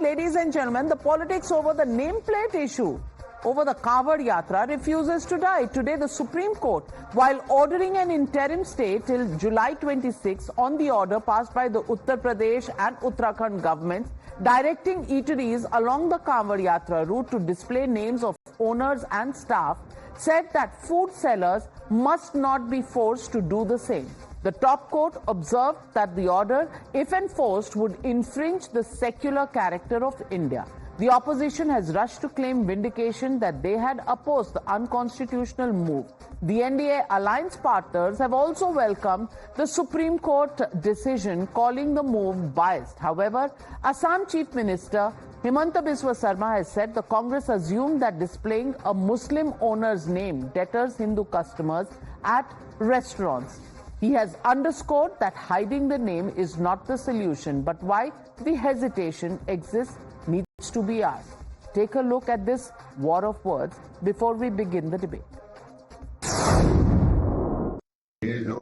ladies and gentlemen, the politics over the nameplate issue over the Kanwad Yatra refuses to die. Today, the Supreme Court, while ordering an interim stay till July 26 on the order passed by the Uttar Pradesh and Uttarakhand governments, directing eateries along the Kanwad Yatra route to display names of owners and staff, said that food sellers must not be forced to do the same. The top court observed that the order, if enforced, would infringe the secular character of India. The opposition has rushed to claim vindication that they had opposed the unconstitutional move. The NDA alliance partners have also welcomed the Supreme Court decision, calling the move biased. However, Assam Chief Minister Himanta Biswa Sarma has said the Congress assumed that displaying a Muslim owner's name deters Hindu customers at restaurants. He has underscored that hiding the name is not the solution, but why the hesitation exists needs to be asked. Take a look at this war of words before we begin the debate.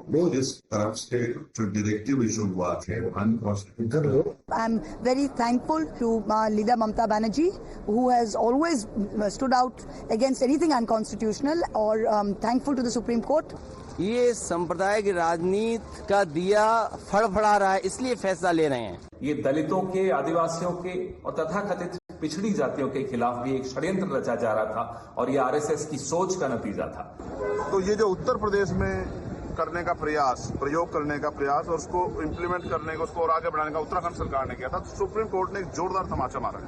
वो जिस तरफ से जो directive issue हुआ थे unconstitutional. I'm very thankful to leader Mamata Banerjee, who has always stood out against anything unconstitutional, or thankful to the Supreme Court. ये सांप्रदायिक राजनीति का दिया फड़फड़ा रहा है, इसलिए फैसला ले रहे हैं. ये दलितों के, आदिवासियों के और तथाकथित पिछड़ी जातियों के खिलाफ भी एक षड्यंत्र रचा जा रहा था और ये आरएसएस की सोच का नतीजा था. तो ये जो उत्तर प्रदेश में करने का प्रयास, प्रयोग करने का प्रयास और उसको इम्प्लीमेंट करने का, उसको और आगे बढ़ाने का उत्तराखंड सरकार ने किया था, तो सुप्रीम कोर्ट ने एक जोरदार तमाचा मारा है.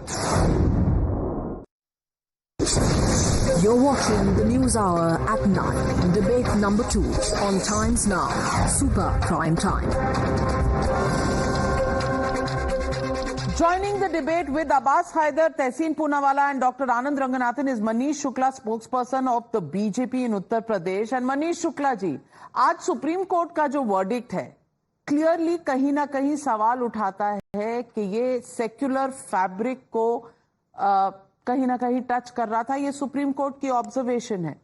You're watching the News Hour at 9, debate number 2 on Times Now, Super Prime Time. Joining the debate with Abbas Haider, Tehseen Poonawalla and Dr. Anand Ranganathan is Manish Shukla, spokesperson of the BJP in Uttar Pradesh. And Manish Shukla ji, आज supreme court का जो verdict है, clearly कहीं ना कहीं सवाल उठाता है कि ये सेक्युलर फैब्रिक को कहीं ना कहीं टच कर रहा था. ये सुप्रीम कोर्ट की ऑब्जर्वेशन है.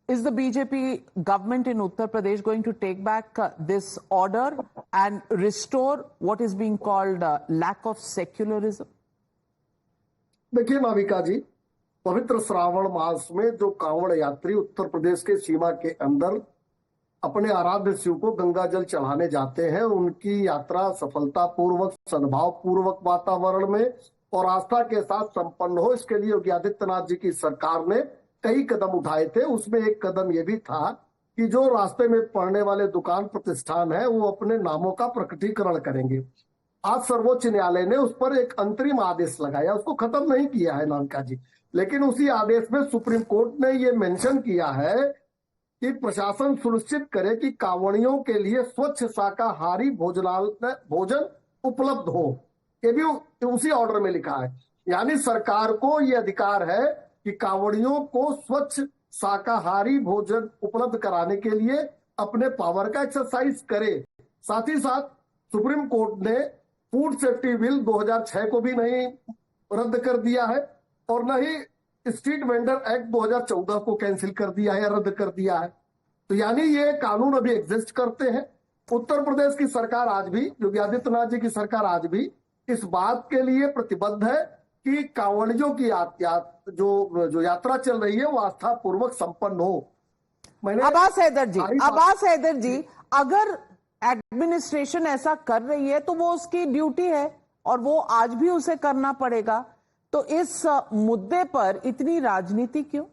Is the BJP government in Uttar Pradesh going to take back this order and restore what is being called lack of secularism? देखिए नाविका जी, पवित्र श्रावण मास में जो कांवड़ यात्री उत्तर प्रदेश के सीमा के अंदर अपने आराध्य शिव को गंगा जल चढ़ाने जाते हैं, उनकी यात्रा सफलता पूर्वक, सद्भाव पूर्वक वातावरण में और आस्था के साथ संपन्न हो, इसके लिए योगी आदित्यनाथ जी की सरकार ने कई कदम उठाए थे. उसमें एक कदम ये भी था कि जो रास्ते में पड़ने वाले दुकान प्रतिष्ठान है वो अपने नामों का प्रकटीकरण करेंगे. आज सर्वोच्च न्यायालय ने उस पर एक अंतरिम आदेश लगाया, उसको खत्म नहीं किया है नानका जी, लेकिन उसी आदेश में सुप्रीम कोर्ट ने ये मेंशन किया है कि प्रशासन सुनिश्चित करे कि कांवड़ियों के लिए स्वच्छ शाकाहारी भोजन उपलब्ध हो. ये भी उसी ऑर्डर में लिखा है. यानी सरकार को ये अधिकार है कि कांवड़ियों को स्वच्छ शाकाहारी भोजन उपलब्ध कराने के लिए अपने पावर का एक्सरसाइज करे. साथ ही साथ सुप्रीम कोर्ट ने फूड सेफ्टी बिल 2006 को भी नहीं रद्द कर दिया है और न ही स्ट्रीट वेंडर एक्ट 2014 को कैंसिल कर दिया है या रद्द कर दिया है. तो यानी ये कानून अभी एग्जिस्ट करते हैं. उत्तर प्रदेश की सरकार आज भी, योगी आदित्यनाथ जी की सरकार आज भी इस बात के लिए प्रतिबद्ध है कि कांवड़ियों की जो यात्रा चल रही है वो आस्था पूर्वक संपन्न हो. अब्बास हैदर जी, अगर एडमिनिस्ट्रेशन ऐसा कर रही है तो वो उसकी ड्यूटी है और वो आज भी उसे करना पड़ेगा. तो इस मुद्दे पर इतनी राजनीति क्यों?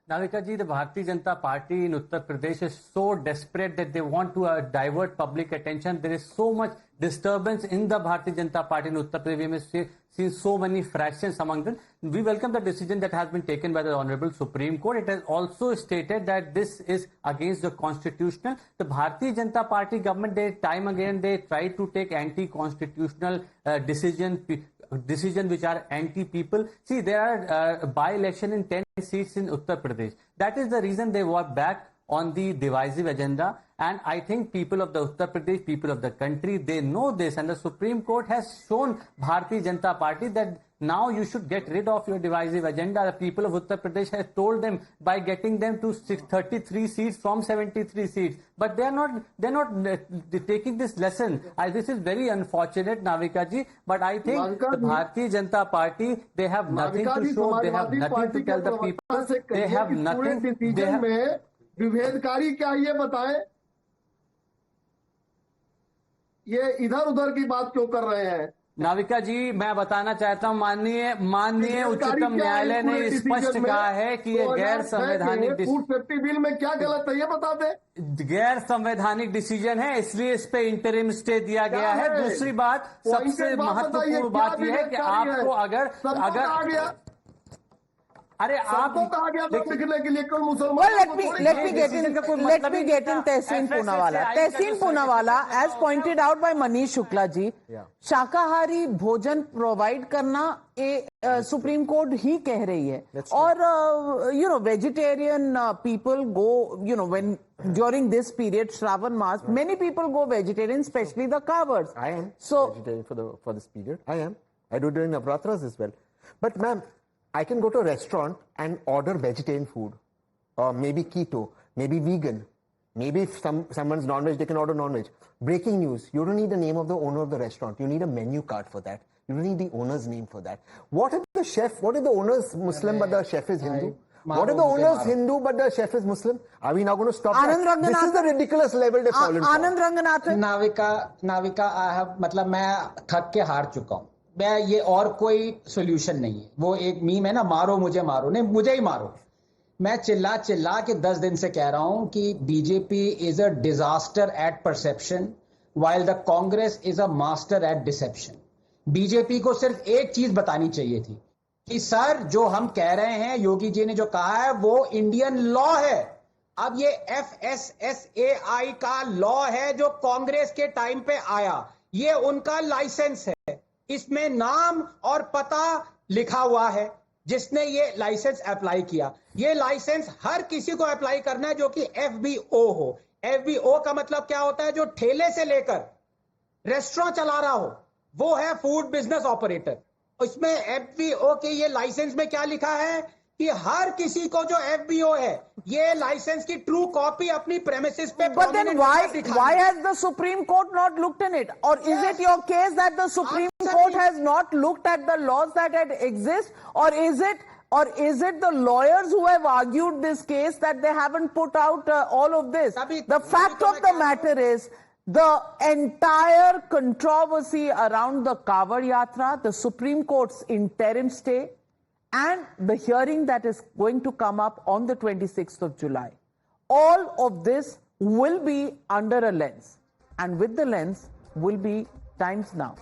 Navika ji, the Bharatiya Janata Party in Uttar Pradesh is so desperate that they want to divert public attention. There is so much disturbance in the Bharatiya Janata Party in Uttar Pradesh. We have seen so many fractions among them. We welcome the decision that has been taken by the Honorable Supreme Court. It has also stated that this is against the constitutional. The Bharatiya Janata Party government, time again they try to take anti-constitutional decisions which are anti-people. See, there are by-election in 10 seats in Uttar Pradesh. That is the reason they were back on the divisive agenda. And I think people of the Uttar Pradesh, people of the country, they know this. And the Supreme Court has shown Bharatiya Janata Party that Now you should get rid of your divisive agenda. The people of Uttar Pradesh have told them by getting them to 33 seats from 73 seats. But they're not taking this lesson. This is very unfortunate, Navika ji. But I think the Bharatiya Janata Party, they have nothing to show. They have nothing to tell the people. They have nothing. विभेदकारी क्या ये बताएं? ये इधर उधर की बात क्यों कर रहे हैं? नाविका जी, मैं बताना चाहता हूं, माननीय उच्चतम न्यायालय ने स्पष्ट कहा है कि ये गैर संवैधानिक फूड सेफ्टी बिल में क्या गलत है ये बता दे। गैर संवैधानिक डिसीजन है, इसलिए इस पे इंटरिम स्टे दिया गया है। दूसरी बात, सबसे महत्वपूर्ण बात यह है कि आपको अगर अरे आपको कहा गया था लिखने के लिए कौन मुसलमान? Let me get in Tehseen Poonawalla. Tehseen Poonawalla, as pointed out by Manish Shukla ji, शाकाहारी भोजन प्रोवाइड करना सुप्रीम कोर्ट ही कह रही है, और vegetarian people go, when during this period Shravan Maas, many people go vegetarian, especially the cowards. I am vegetarian for this period. I do during Navratras as well. But ma'am, I can go to a restaurant and order vegetarian food, or maybe keto, maybe vegan, maybe if someone's non-veg, they can order non-veg. Breaking news, you don't need the name of the owner of the restaurant. You need a menu card for that. You don't need the owner's name for that. What if the owner's Muslim but the chef is Hindu? What if the owner's Hindu but the chef is Muslim? Are we now going to stop that? This is the ridiculous level they've fallen for. Anand Ranganathan. Navika, मैं थक के हार चुका हूँ। मैं ये और कोई सोल्यूशन नहीं है। वो एक मीम है ना, मारो मुझे मारो, नहीं मुझे ही मारो। मैं चिल्ला के 10 दिन से कह रहा हूं कि BJP is a disaster at perception while the Congress is a master at deception. BJP को सिर्फ एक चीज बतानी चाहिए थी कि सर जो हम कह रहे हैं, योगी जी ने जो कहा है वो इंडियन लॉ है। अब ये FSSAI का लॉ है जो कांग्रेस के टाइम पे आया, ये उनका लाइसेंस है, इसमें नाम और पता लिखा हुआ है। जिसने ये लाइसेंस अप्लाई किया, ये लाइसेंस हर किसी को अप्लाई करना है जो कि FBO हो। FBO का मतलब क्या होता है? जो ठेले से लेकर रेस्टोरेंट चला रहा हो, वो है फूड बिजनेस ऑपरेटर। इसमें FBO के ये लाइसेंस में क्या लिखा है कि हर किसी को जो FBO है, ये लाइसेंस की ट्रू कॉपी अपनी प्रेमिसेस पे। But then why has the Supreme Court not looked in it? Or is it your case that the Supreme Court has not looked at the laws that exist? Or is it the lawyers who have argued this case that they haven't put out all of this? The fact of the matter is, the entire controversy around the Kawad Yatra, the Supreme Court's interim stay, and the hearing that is going to come up on the 26th of July. All of this will be under a lens. And with the lens will be Times Now,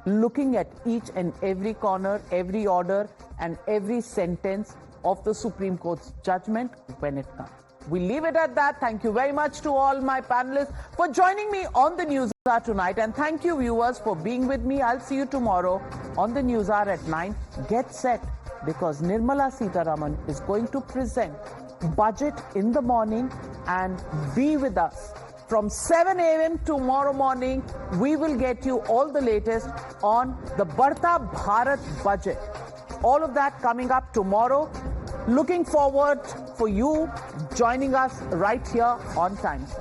looking at each and every corner, every order, and every sentence of the Supreme Court's judgment when it comes. We leave it at that. Thank you very much to all my panelists for joining me on the News Hour tonight. And thank you, viewers, for being with me. I'll see you tomorrow on the News Hour at 9. Get set, because Nirmala Sitharaman is going to present budget in the morning, and be with us. From 7 a.m. tomorrow morning, we will get you all the latest on the Badhta Bharat budget. All of that coming up tomorrow. Looking forward for you joining us right here on Times.